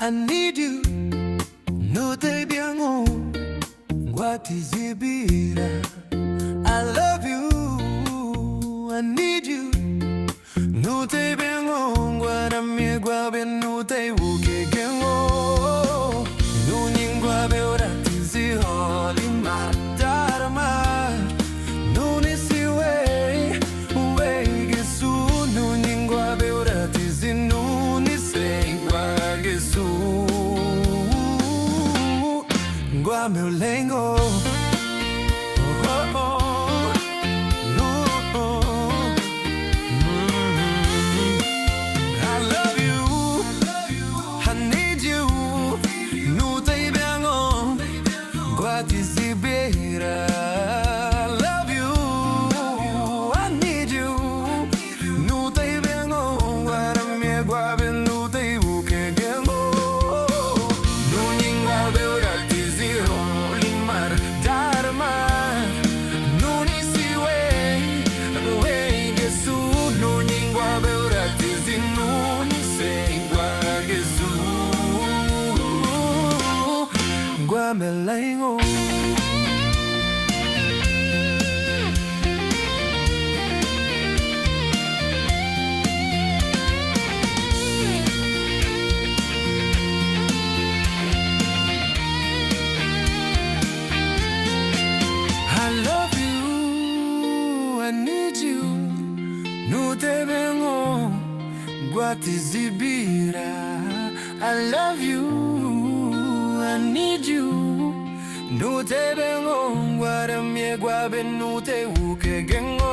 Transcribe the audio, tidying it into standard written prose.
I need you. No te bien what is it I love you. I need you. No te bien guarda mi guabe no te uke gengo. No ningua beora tizi holi matara ma. No ni si way gesu. No ningua beora tizi no ni se gua gesu. Gua meu lengo. Melengo. I love you, I need you. No te vengo, guatizibira. I love you, I need you. No te vengo, guarda mi guabe no te uke gengo.